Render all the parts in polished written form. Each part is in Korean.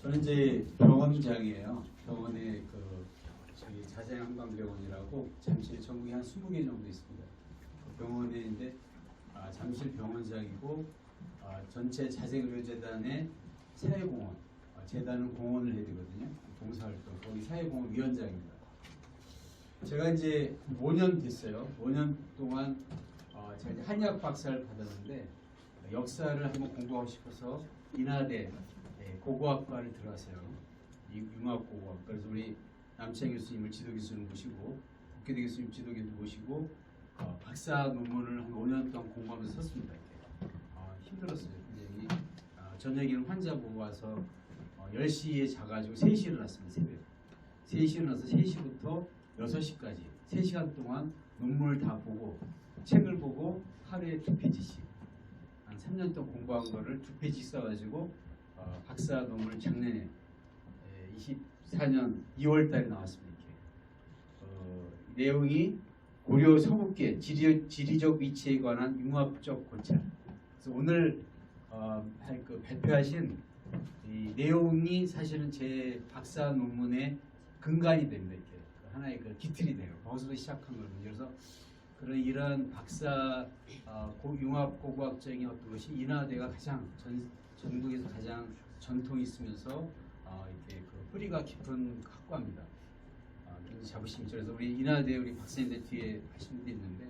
저는 이제 병원장이에요. 병원에 저희 자생한방병원이라고 잠실 전국에 한 20개 정도 있습니다. 그 병원에 이제 잠실 병원장이고 전체 자생의료재단의 사회공헌, 재단은 공헌을 해야 되거든요. 봉사활동, 거기 사회공헌 위원장입니다. 제가 이제 5년 됐어요. 5년 동안 제가 이제 한의학 박사를 받았는데 역사를 한번 공부하고 싶어서 인하대 고고학과를 들어왔어요. 융합고고학과. 그래서 우리 남채 교수님을 지도교수님 모시고 국회대 교수님 지도교수 모시고 박사 논문을 한 5년 동안 공부하면서 썼습니다. 힘들었어요. 굉장히. 저녁에는 환자 보고 와서 10시에 자가지고 3시에 일어났습니다. 새벽 3시에 일어나서 3시부터 6시까지 3시간 동안 논문을 다 보고 책을 보고 하루에 2페이지씩 한 3년 동안 공부한 거를 2페이지씩 써가지고 박사 논문을 작년에 24년 2월 달에 나왔습니다. 내용이 고려 서북계 지리적 위치에 관한 융합적 고찰. 그래서 오늘 발표하신 이 내용이 사실은 제 박사 논문의 근간이 됩니다. 이렇게 하나의 기틀이 돼요. 거기서 시작한 거거든요. 그래서 이러한 박사 융합 고고학적인 어떤 것이 인하대가 가장 전국에서 가장 전통이 있으면서 이렇게 뿌리가 깊은 학과입니다. 굉장히 자부심이 있죠. 그래서 우리 인하대 우리 박사님들 뒤에 하신 분이 있는데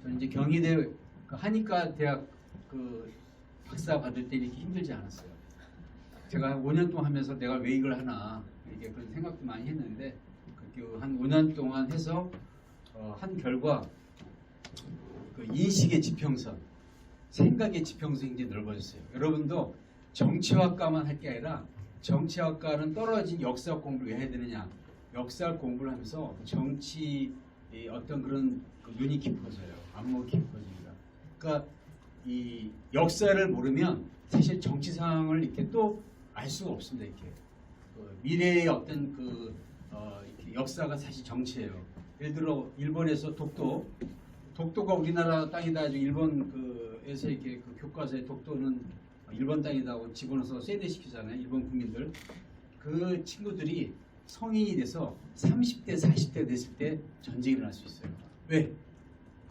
저는 이제 경희대 한의과 대학 박사 받을 때 이렇게 힘들지 않았어요. 제가 5년 동안 하면서 내가 왜 이걸 하나 이렇게 그런 생각도 많이 했는데 한 5년 동안 해서 한 결과 인식의 지평선, 생각의 지평선이 굉장히 넓어졌어요. 여러분도 정치학과만 할 게 아니라 정치학과는 떨어진 역사 공부를 왜 해야 되느냐? 역사 공부를 하면서 정치 어떤 그런 눈이 깊어져요. 안목이 깊어집니다. 그러니까 이 역사를 모르면 사실 정치 상황을 이렇게 또 알 수가 없습니다. 이렇게 미래의 어떤 이렇게 역사가 사실 정치예요. 예를 들어 일본에서 독도가 우리나라 땅이다. 일본에서 이렇게 교과서에 독도는 일본 땅이다고 집어넣어서 세뇌시키잖아요. 일본 국민들. 그 친구들이 성인이 돼서 30대, 40대 됐을 때 전쟁이 일어날 수 있어요. 왜?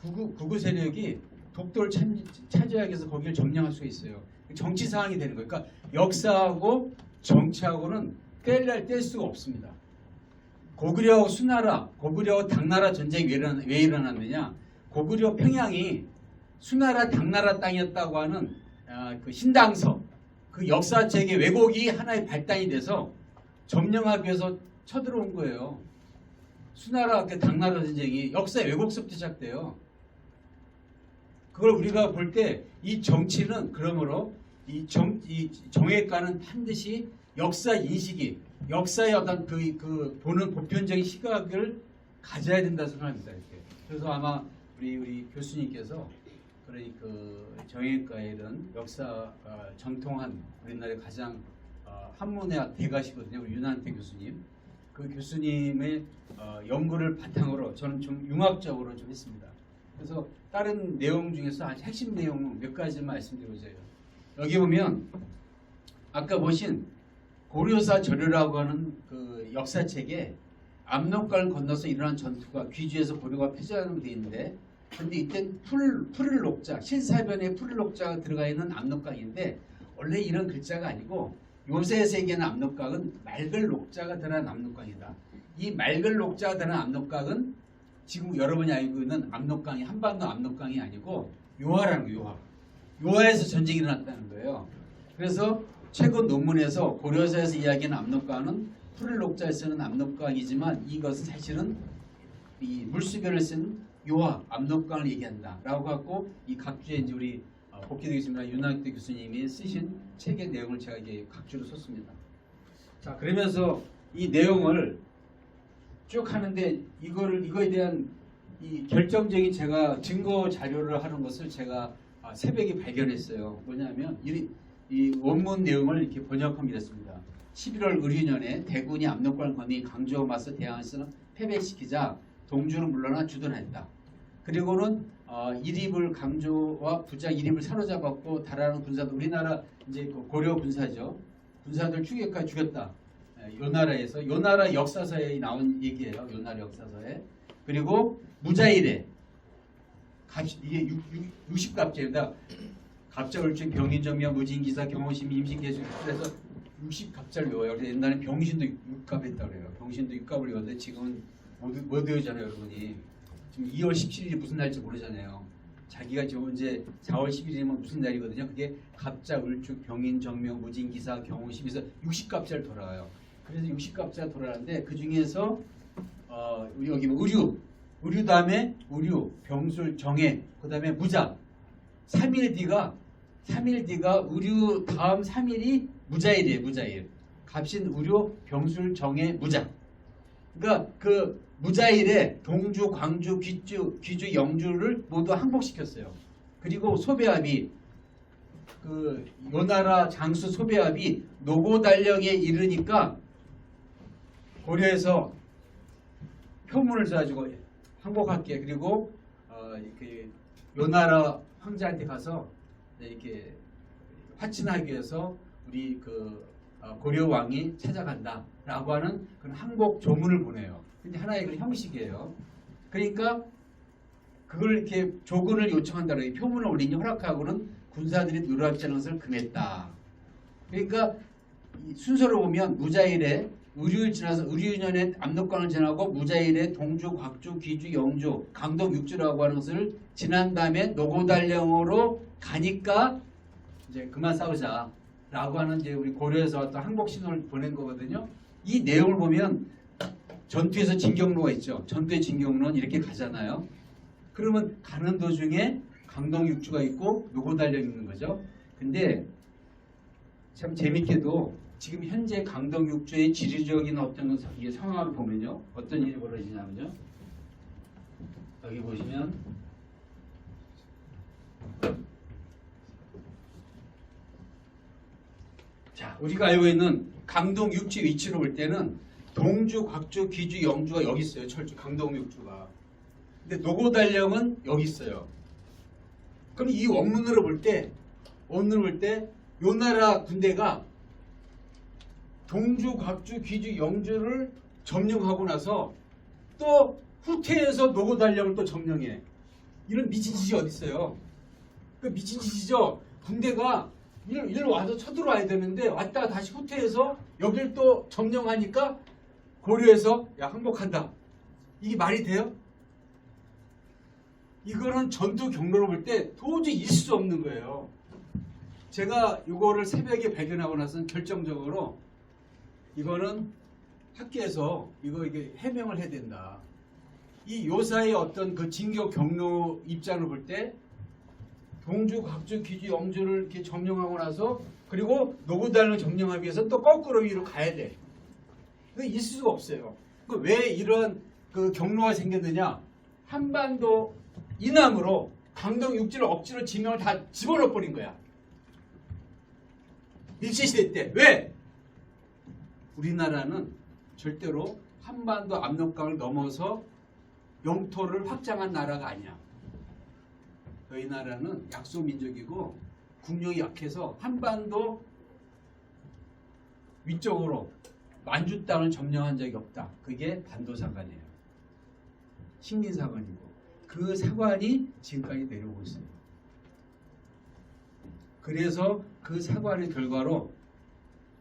구구 세력이 독도를 차지하기 위해서 거기를 점령할 수가 있어요. 정치 상황이 되는 거예요. 그러니까 역사하고 정치하고는 뗄 수가 없습니다. 고구려하고 수나라, 고구려하고 당나라 전쟁이 왜 일어났느냐? 고구려 평양이 수나라 당나라 땅이었다고 하는 신당서, 그 역사책의 왜곡이 하나의 발단이 돼서 점령하기 위해서 쳐들어온 거예요. 수나라 당나라 전쟁이 역사의 왜곡서부터 시작돼요. 그걸 우리가 볼 때 이 정치는 그러므로 이 정외과는 반드시 역사 인식이 역사의 어떤 보는 보편적인 시각을 가져야 된다 생각합니다. 이렇게. 그래서 아마 우리 교수님께서 정외과에 이런 역사 전통한 우리나라의 가장 한문의 대가시거든요. 우리 윤한태 교수님. 그 교수님의 연구를 바탕으로 저는 좀 융합적으로 좀 했습니다. 그래서 다른 내용 중에서 아주 핵심 내용 몇 가지만 말씀드리고자 해요. 여기 보면 아까 보신 고려사 절유라고 하는 그 역사책에 압록강을 건너서 일어난 전투가 귀주에서 고려가 패전하는 게 되어 있는데 근데 이때 풀을 녹자, 실사변에 풀을 녹자가 들어가 있는 압록강인데 원래 이런 글자가 아니고 요새 세계는 압록강은 맑을 녹자가 들어간 압록강이다. 이 맑을 녹자가 들어간 압록강은 지금 여러분이 알고 있는 압록강이 한반도 압록강이 아니고 요하라는 거예요. 요하에서 전쟁이 일어났다는 거예요. 그래서 최근 논문에서 고려사에서 이야기하는 압록강은 풀을 녹자에 쓰는 압록강이지만 이것은 사실은 이 물수변을 쓴 요하 압록강을 얘기한다라고 갖고 이 각주에 이제 우리 복귀대 교수님과 윤학대 교수님이 쓰신 책의 내용을 제가 이게 각주로 썼습니다. 자, 그러면서 이 내용을 쭉 하는데 이거에 대한 이 결정적인 제가 증거 자료를 하는 것을 제가 새벽에 발견했어요. 뭐냐면 이 원문 내용을 이렇게 번역하면 이랬습니다. 11월 의류년에 대군이 압록강을 건너 강조와 맞서 대항해서 패배시키자 동주는 물러나 주둔했다. 그리고는 이립을 강조와 부작 이립을 사로잡았고 달아나는 군사도 우리나라 이제 고려 군사죠. 군사들 추격해 죽였다. 요 나라에서 요 나라 역사서에 나온 얘기예요. 요 나라 역사서에. 그리고 무자일에 이게 60갑절이다. 갑자을축 병인정명 무진기사 경호심 임신계수 그래서 60갑절 외워요. 그래서 옛날에 병신도 6갑 했다고 그래요. 병신도 6갑을 외웠는데 지금은 못 외우잖아요, 여러분이. 지금 2월 17일이 무슨 날인지 모르잖아요. 자기가 지금 언제 4월 10일이면 무슨 날이거든요. 그게 갑자을축 병인정명 무진기사 경호심에서 60갑절 돌아가요. 그래서 60갑절 돌아가는데 그 중에서 여기 의류 다음에 의류, 병술, 정해, 그 다음에 무자. 3일 뒤가 의류 다음 3일이 무자일이에요. 무자일. 갑신, 의료, 병술, 정해, 무자. 그러니까 그 무자일에 동주, 광주, 귀주, 영주를 모두 항복시켰어요. 그리고 소배합이 요 나라 장수 소배합이 노고달령에 이르니까 고려에서 표문을 써가지고 항복할게. 그리고 요 나라 황제한테 가서 이렇게 화친하기 위해서 우리 고려 왕이 찾아간다라고 하는 그런 항복 조문을 보내요. 근데 하나의 그 형식이에요. 그러니까 그걸 이렇게 조건을 요청한다는 표문을 올리니 허락하고는 군사들이 노략질 것을 금했다. 그러니까 순서로 보면 무자일에 의류를 지나서 의류년에 압록강을 지나고 무자일에 동주, 곽주, 귀주, 영주, 강동, 육주라고 하는 것을 지난 다음에 노고달령으로 가니까 이제 그만 싸우자라고 하는 이제 우리 고려에서 어떤 항복 신호를 보낸 거거든요. 이 내용을 보면 전투에서 진경로가 있죠. 전투의 진경로는 이렇게 가잖아요. 그러면 가는 도중에 강동 육주가 있고 노고달령이 있는 거죠. 근데 참 재밌게도 지금 현재 강동 육주의 지리적인 어떤 상황을 보면요. 어떤 일이 벌어지냐면요. 여기 보시면 자, 우리가 알고 있는 강동 육지 위치로 볼 때는 동주, 곽주, 귀주, 영주가 여기 있어요. 철주 강동 육주가. 근데 노고달령은 여기 있어요. 그럼 이 원문으로 볼 때 요 나라 군대가 동주, 곽주, 귀주, 영주를 점령하고 나서 또 후퇴해서 노고달령을 또 점령해. 이런 미친 짓이 어디 있어요? 그 미친 짓이죠. 군대가 일로 와서 쳐들어와야 되는데 왔다가 다시 후퇴해서 여길 또 점령하니까 고려에서 야 항복한다. 이게 말이 돼요? 이거는 전투 경로로 볼 때 도저히 있을 수 없는 거예요. 제가 이거를 새벽에 발견하고 나서는 결정적으로 이거는 학계에서 이게 해명을 해야 된다. 이 요사의 어떤 그 진격 경로 입장을 볼 때 동주, 곽주, 귀주, 영주를 이렇게 점령하고 나서 그리고 노고달령을 점령하기 위해서 또 거꾸로 위로 가야 돼. 이거 있을 수가 없어요. 왜 이런 그 경로가 생겼느냐? 한반도 이남으로 강동 육지를 억지로 지명을 다 집어넣어 버린 거야. 일제시대 때. 왜? 우리나라는 절대로 한반도 압록강을 넘어서 영토를 확장한 나라가 아니야. 저희 나라는 약소민족이고 국력이 약해서 한반도 위쪽으로 만주 땅을 점령한 적이 없다. 그게 반도사관이에요. 식민사관이고 그 사관이 지금까지 내려오고 있어요. 그래서 그 사관의 결과로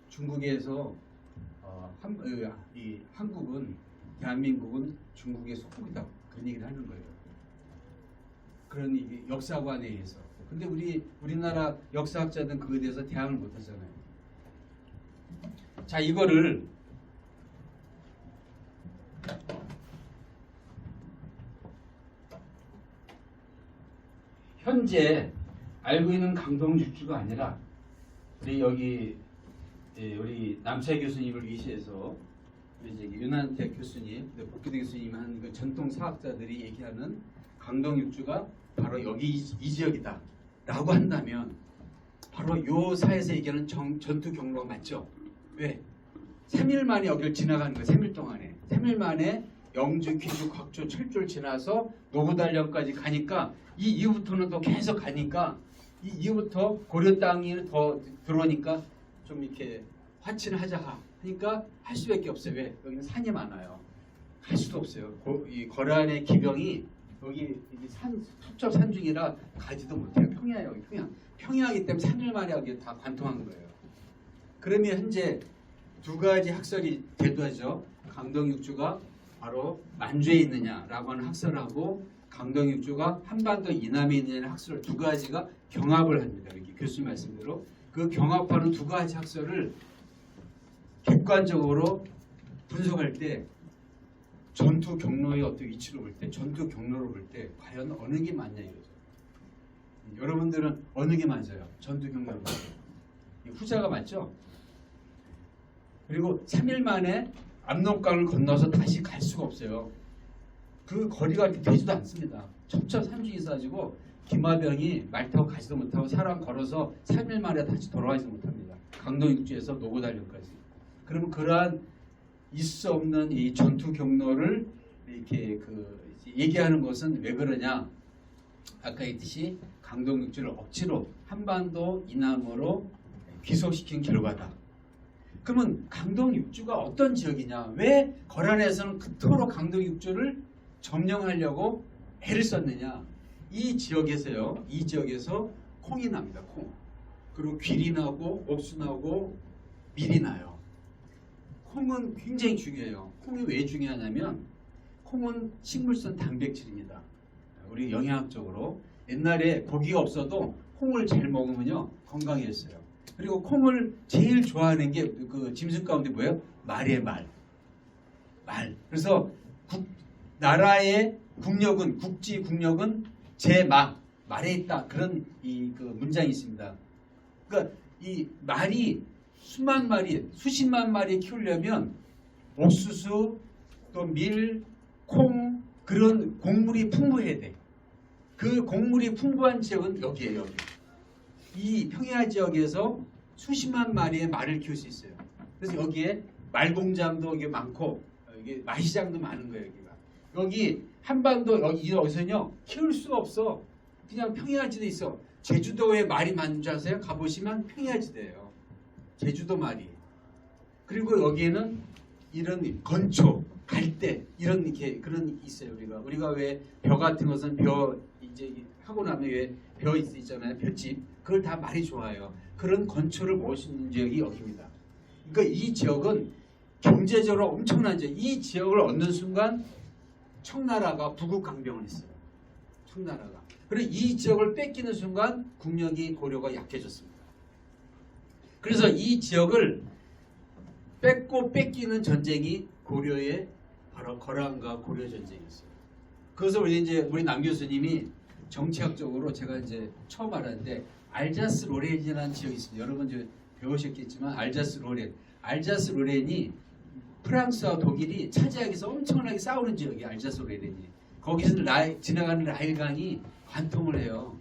중국에서 한국은 대한민국은 중국의 속국이다. 그런 얘기를 하는 거예요. 그런 역사관에 의해서. 근데 우리나라 역사학자들은 그거에 대해서 대항을 못 하잖아요. 자, 이거를 현재 알고 있는 강동 육주가 아니라 우리 남차 교수님을 위시해서 유난대학 교수님, 복귀대 교수님 한 그 전통 사학자들이 얘기하는 강동 육주가 바로 여기 이 지역이다 라고 한다면 바로 요 사에서 얘기하는 전투 경로가 맞죠? 왜? 3일 만에 여기를 지나가는 거예요. 3일 동안에. 3일 만에 영주, 귀주, 곽주, 철주를 지나서 노고달령까지 가니까 이 이후부터는 또 계속 가니까 이 이후부터 고려 땅이 더 들어오니까 좀 이렇게 화친을 하자 하니까 할 수밖에 없어요. 왜? 여기는 산이 많아요. 갈 수도 없어요. 이 거란의 기병이 여기 톱접 산중이라 가지도 못해요. 평야예요. 여기 평야이기 때문에 3일 만에 여기 다 관통한 거예요. 그러면 현재 두 가지 학설이 대두하죠. 강동육주가 바로 만주에 있느냐라고 하는 학설하고 강동육주가 한반도 이남에 있느냐는 학설 두 가지가 경합을 합니다. 여기 교수님 말씀대로 그 경합하는 두 가지 학설을 객관적으로 분석할 때 전투 경로의 어떤 위치로 볼 때, 전투 경로로 볼 때 과연 어느 게 맞냐 이거죠. 여러분들은 어느 게 맞아요? 전투 경로로 볼 때. 후자가 맞죠? 그리고 3일 만에 압록강을 건너서 다시 갈 수가 없어요. 그 거리가 이렇게 되지도 않습니다. 첩첩산중이 있어가지고 기마병이 말 타고 가지도 못하고 사람 걸어서 3일 만에 다시 돌아가지도 못합니다. 강동육지에서 노고단련까지. 그러면 그러한 있을 수 없는 이 전투 경로를 이렇게 얘기하는 것은 왜 그러냐? 아까 했듯이 강동육지를 억지로 한반도 이남으로 귀속시킨 결과다. 그러면 강동육주가 어떤 지역이냐? 왜 거란에서는 그토록 강동육주를 점령하려고 애를 썼느냐? 이 지역에서요. 이 지역에서 콩이 납니다. 콩. 그리고 귀리 나고 옥수 나고 밀이 나요. 콩은 굉장히 중요해요. 콩이 왜 중요하냐면 콩은 식물성 단백질입니다. 우리 영양학적으로 옛날에 고기가 없어도 콩을 잘 먹으면요 건강해졌어요. 그리고 콩을 제일 좋아하는 게 그 짐승 가운데 뭐예요? 말이에요. 말. 그래서 나라의 국력은 국지 국력은 제 말에 있다. 그런 그 문장이 있습니다. 그러니까 이 말이 수만 마리, 수십만 마리 키우려면 옥수수, 또 밀, 콩 그런 곡물이 풍부해야 돼. 그 곡물이 풍부한 지역은 여기에요. 여기. 이 평야 지역에서 수십만 마리의 말을 키울 수 있어요. 그래서 여기에 말공장도 이게 많고 이게 마시장도 많은 거예요. 여기 한반도 여기서는요 키울 수가 없어. 그냥 평야지대 있어. 제주도에 말이 많은 줄 아세요? 가보시면 평야지대예요. 제주도 말이. 그리고 여기에는 이런 건초, 갈대 이런 이렇게 그런 있어요. 우리가 왜 벼 같은 것은 벼 이제 하고 나면 왜 벼 있잖아요. 벼집. 그걸 다 말이 좋아해요. 그런 건초를 먹을 수 있는 지역이 여기입니다. 그러니까 이 지역은 경제적으로 엄청난 지역. 이 지역을 얻는 순간 청나라가 부국강병을 했어요. 청나라가. 그리고 이 지역을 뺏기는 순간 국력이 고려가 약해졌습니다. 그래서 이 지역을 뺏고 뺏기는 전쟁이 고려의 바로 거란과 고려 전쟁이었어요. 그래서 우리 남 교수님이 정치학적으로 제가 이제 처음 알았는데 알자스 로렌이라는 지역이 있습니다. 여러분 이제 배우셨겠지만 알자스 로렌이 프랑스와 독일이 차지하기 위해서 엄청나게 싸우는 지역이에요. 알자스 로렌이. 거기서 지나가는 라일강이 관통을 해요.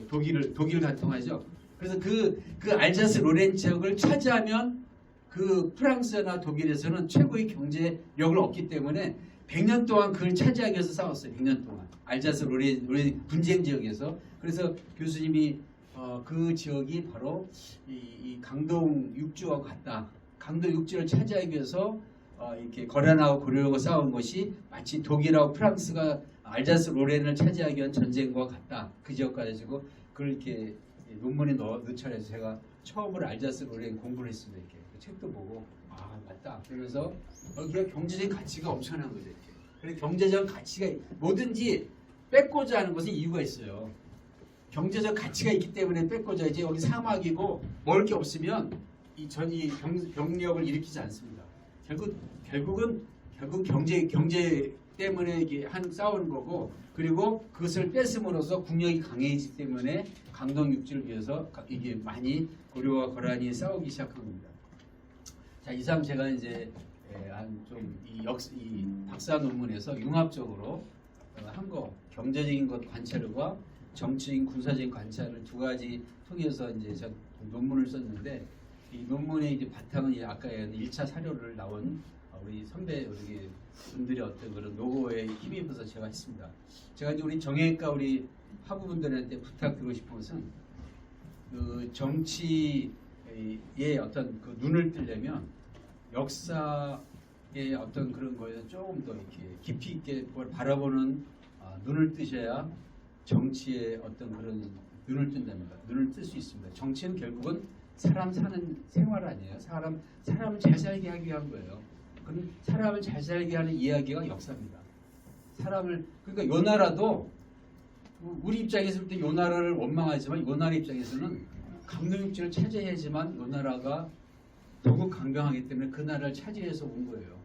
독일을 관통하죠. 그래서 그 알자스 로렌 지역을 차지하면 그 프랑스나 독일에서는 최고의 경제력을 얻기 때문에 100년 동안 그걸 차지하기 위해서 싸웠어요. 100년 동안. 알자스 로렌 분쟁 지역에서. 그래서 교수님이 그 지역이 바로 이 강동 육지와 같다. 강동 육지를 차지하기 위해서 이렇게 거란하고 고려하고 싸운 것이 마치 독일하고 프랑스가 알자스 로렌을 차지하기 위한 전쟁과 같다. 그 지역까지 가지고 그걸 이렇게 논문에 넣자해서 제가 처음으로 알자스 로렌 공부를 했습니다. 이렇게 그 책도 보고 맞다. 그러면서 여기가 경제적인 가치가 엄청난 거죠. 이렇게. 그래서 경제적 가치가 뭐든지 뺏고자 하는 것은 이유가 있어요. 경제적 가치가 있기 때문에 뺏고자 이제 여기 사막이고 먹을 게 없으면 이 병력을 일으키지 않습니다. 결국은 경제 때문에 이게 싸우는 거고 그리고 그것을 뺏음으로써 국력이 강해지기 때문에 강동육지를 위해서 이게 많이 고려와 거란이 싸우기 시작한 겁니다. 자, 이상 제가 이제 이 박사 논문에서 융합적으로 한 거 경제적인 것 관찰과 정치적인 군사적인 관찰을 두 가지 통해서 이제 저 논문을 썼는데 이 논문의 이제 바탕은 아까 1차 사료를 나온 우리 선배 분들의 어떤 그런 노고에 힘입어서 제가 했습니다. 제가 이제 우리 정형외과 우리 학우분들한테 부탁드리고 싶은 것은 그 정치 의 어떤 그 눈을 뜨려면 역사의 어떤 그런 거에 조금 더 이렇게 깊이 있게 뭘 바라보는 눈을 뜨셔야 정치의 어떤 그런 눈을 뜬답니다. 눈을 뜰 수 있습니다. 정치는 결국은 사람 사는 생활 아니에요. 사람을 잘 살게 하기 위한 거예요. 그럼 사람을 잘 살게 하는 이야기가 역사입니다. 그러니까 요 나라도 우리 입장에서 볼 때 요 나라를 원망하지만 요 나라 입장에서는 강동육지를 차지해야지만 요 나라가 더욱 강경하기 때문에 그 나라를 차지해서 온 거예요.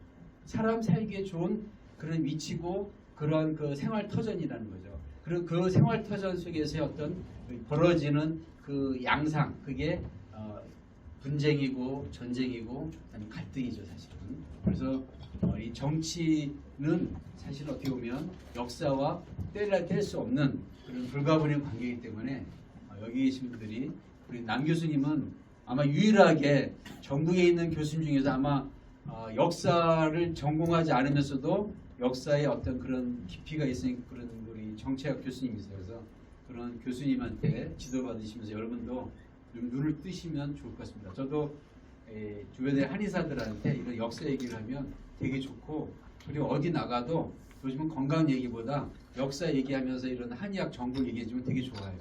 사람 살기에 좋은 그런 위치고 그런 그 생활 터전이라는 거죠. 그리고 그 생활 터전 속에서의 어떤 벌어지는 그 양상, 그게 분쟁이고 전쟁이고 갈등이죠, 사실은. 그래서 이 정치는 사실 어떻게 보면 역사와 뗄 수 없는 그런 불가분의 관계이기 때문에 여기 계신 분들이 우리 남 교수님은 아마 유일하게 전국에 있는 교수님 중에서 아마 역사를 전공하지 않으면서도 역사에 어떤 그런 깊이가 있으니까 그런 우리 정치학 교수님이세요. 그래서 그런 교수님한테 지도받으시면서 여러분도 눈을 뜨시면 좋을 것 같습니다. 저도 주변의 한의사들한테 이런 역사 얘기를 하면 되게 좋고, 그리고 어디 나가도 요즘은 건강 얘기보다 역사 얘기하면서 이런 한의학 정보 얘기해주면 되게 좋아요.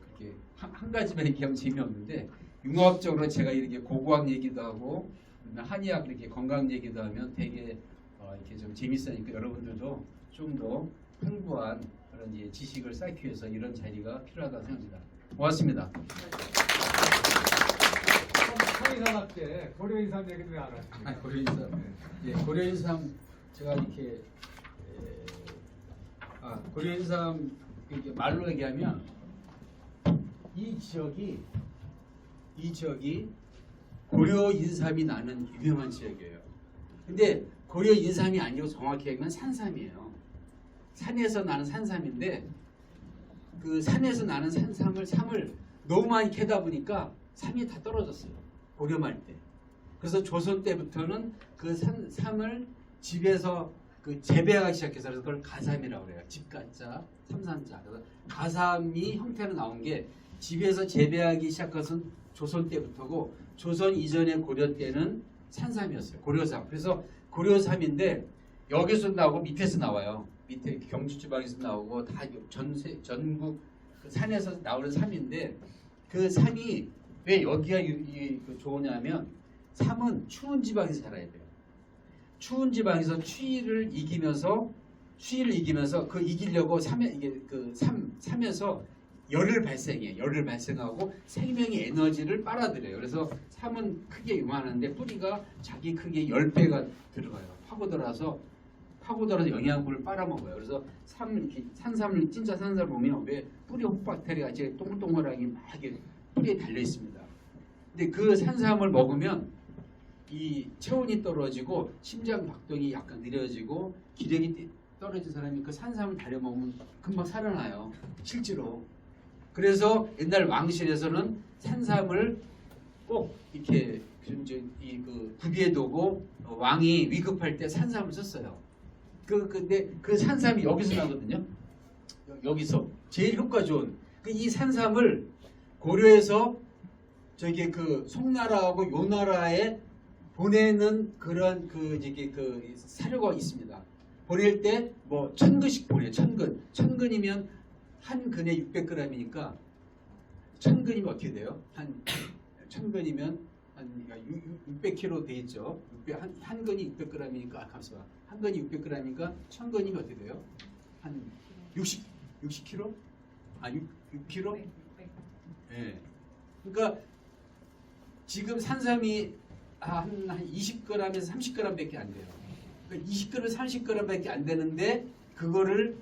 그렇게 한 가지만 얘기하면 재미없는데 융합적으로 제가 이렇게 고고학 얘기도 하고 한의학 이렇게 건강 얘기도 하면 되게 이렇게 좀 재밌으니까 여러분들도 좀 더 풍부한 그런 이제 지식을 쌓기 위해서 이런 자리가 필요하다고 생각합니다. 고맙습니다. 한의사답게 고려인삼 얘기도 왜 안 하십니까? 고려인삼. 예, 고려인삼 제가 이렇게 고려인삼 이렇게 말로 얘기하면 이 지역이 고려인삼이 나는 유명한 지역이에요. 근데 고려인삼이 아니고 정확히 얘기하면 산삼이에요. 산에서 나는 산삼인데 그 산에서 나는 삼을 너무 많이 캐다 보니까 삼이 다 떨어졌어요. 고려말 때. 그래서 조선 때부터는 그 삼을 집에서 그 재배하기 시작해서 그래서 그걸 가삼이라고 그래요. 집가자, 삼산자. 그래서 가삼이 형태로 나온 게 집에서 재배하기 시작한 조선 때부터고, 조선 이전의 고려 때는 산삼이었어요. 고려삼. 그래서 고려삼인데 여기서 나오고 밑에서 나와요. 밑에 경주 지방에서 나오고 다 전국 그 산에서 나오는 삼인데, 그 삼이 왜 여기가 좋으냐면 삼은 추운 지방에서 자라야 돼요. 추운 지방에서 추위를 이기면서 그 이기려고 삼에서 열을 발생해요. 열을 발생하고 생명의 에너지를 빨아들여요. 그래서 삼은 크게 요만한데 뿌리가 자기 크기의 10배가 들어가요. 파고들어서 영양분을 빨아먹어요. 그래서 산삼을 진짜 산삼을 보면 왜 뿌리 혹박테리가 이제 동글동글하게 막 이렇게 뿌리에 달려 있습니다. 근데 그 산삼을 먹으면 이 체온이 떨어지고 심장 박동이 약간 느려지고 기력이 떨어진 사람이 그 산삼을 달여 먹으면 금방 살아나요. 실제로. 그래서 옛날 왕실에서는 산삼을 꼭 이렇게 구비해 두고 왕이 위급할 때 산삼을 썼어요. 근데 그 산삼이 여기서 나거든요. 여기서 제일 효과 좋은 이 산삼을 고려에서 저기 그 송나라하고 요 나라에 보내는 그런 그 사료가 있습니다. 보낼 때 뭐 1000근씩 보내요. 1000근이면 한 근에 600g이니까 1000근이면 어떻게 돼요? 한 1000근이면 한 600kg 돼 있죠. 한 근이 600g이니까 한 근이 600g이니까 1000근이면 어떻게 돼요? 한 60kg? 6kg? 네. 그러니까 지금 산삼이 한 20g에서 30g밖에 안 돼요. 그러니까 20g, 30g밖에 안 되는데 그거를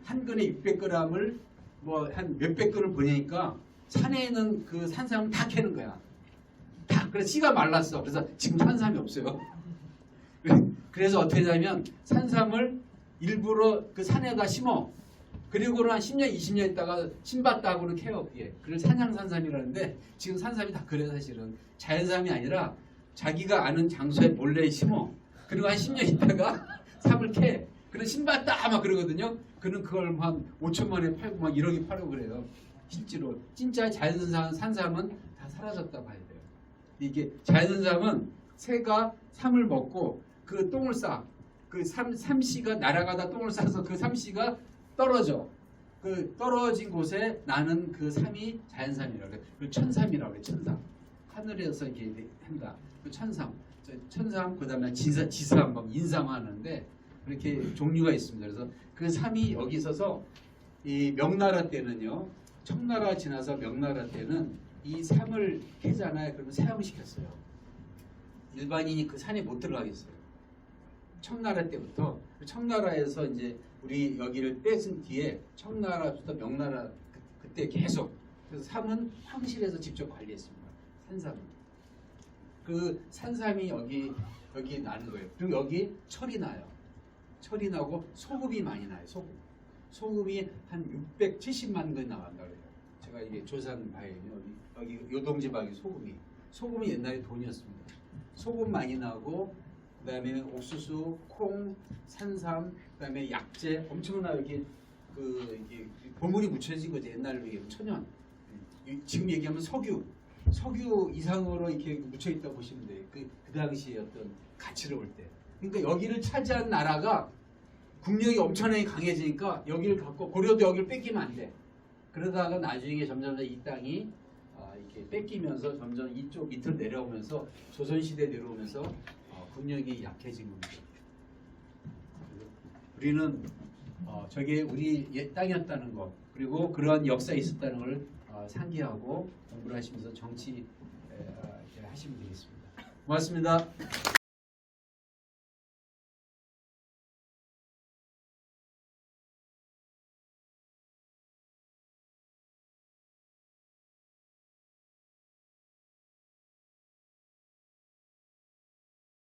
한 근에 600g을 뭐 한 몇백 근을 보내니까 산에 있는 그 산삼을 다 캐는 거야. 다. 그래서 씨가 말랐어. 그래서 지금 산삼이 없어요. 그래서 어떻게 하냐면 산삼을 일부러 그 산에다 심어. 그리고는 한 10년, 20년 있다가 신밭다고는 캐요. 예. 그래서 산양산삼이라는데 지금 산삼이 다 그래 사실은. 자연삼이 아니라 자기가 아는 장소에 몰래 심어. 그리고 한 10년 있다가 삽을 캐. 그런 신받다 막 그러거든요. 그는 그걸 한 5천만 원에 팔고 막 1억에 팔고 그래요. 실제로 진짜 자연산 산삼은 다 사라졌다 봐야 돼요. 이게 자연삼은 새가 삼을 먹고 그 똥을 싸. 그 삼씨가 날아가다 똥을 싸서 그 삼씨가 떨어져. 그 떨어진 곳에 나는 그 삼이 자연삼이라고 그래. 그 천삼이라고 그래. 천삼. 하늘에서 이렇게 한다. 그 천삼. 천삼 그다음에 지삼, 막 인삼 하는데 그렇게 종류가 있습니다. 그래서 그 삼이 여기 있어서 이 명나라 때는요. 청나라 지나서 명나라 때는 이 삼을 캐잖아요. 그러면 사형시켰어요. 일반인이 그 산에 못 들어가겠어요. 청나라 때부터 청나라에서 이제 우리 여기를 뺏은 뒤에 청나라부터 명나라 그때 계속 그래서 삼은 황실에서 직접 관리했습니다. 산삼은 그 산삼이 여기 나는 거예요. 그리고 여기 철이 나요. 철이 나고 소금이 많이 나요. 소금이 한 670만 건 나간다 그래요. 제가 이게 조사한 바에요. 여기 요동지방이 소금이 옛날에 돈이었습니다. 소금 많이 나고 그다음에 옥수수, 콩, 산삼, 그다음에 약재 엄청나 이렇게 이게 보물이 묻혀진 거죠. 옛날로 얘기하면 천연. 지금 얘기하면 석유 이상으로 이렇게 묻혀 있다 보시면 돼요. 그 당시에 어떤 가치를 볼 때. 그러니까 여기를 차지한 나라가 국력이 엄청나게 강해지니까 여기를 갖고 고려도 여기를 뺏기면 안 돼. 그러다가 나중에 점점 이 땅이 이렇게 뺏기면서 점점 이쪽 밑으로 내려오면서 조선시대 내려오면서 국력이 약해진 겁니다. 우리는 저게 우리 땅이었다는 것 그리고 그러한 역사에 있었다는 걸 상기하고 공부를 하시면서 정치 하시면 되겠습니다. 고맙습니다.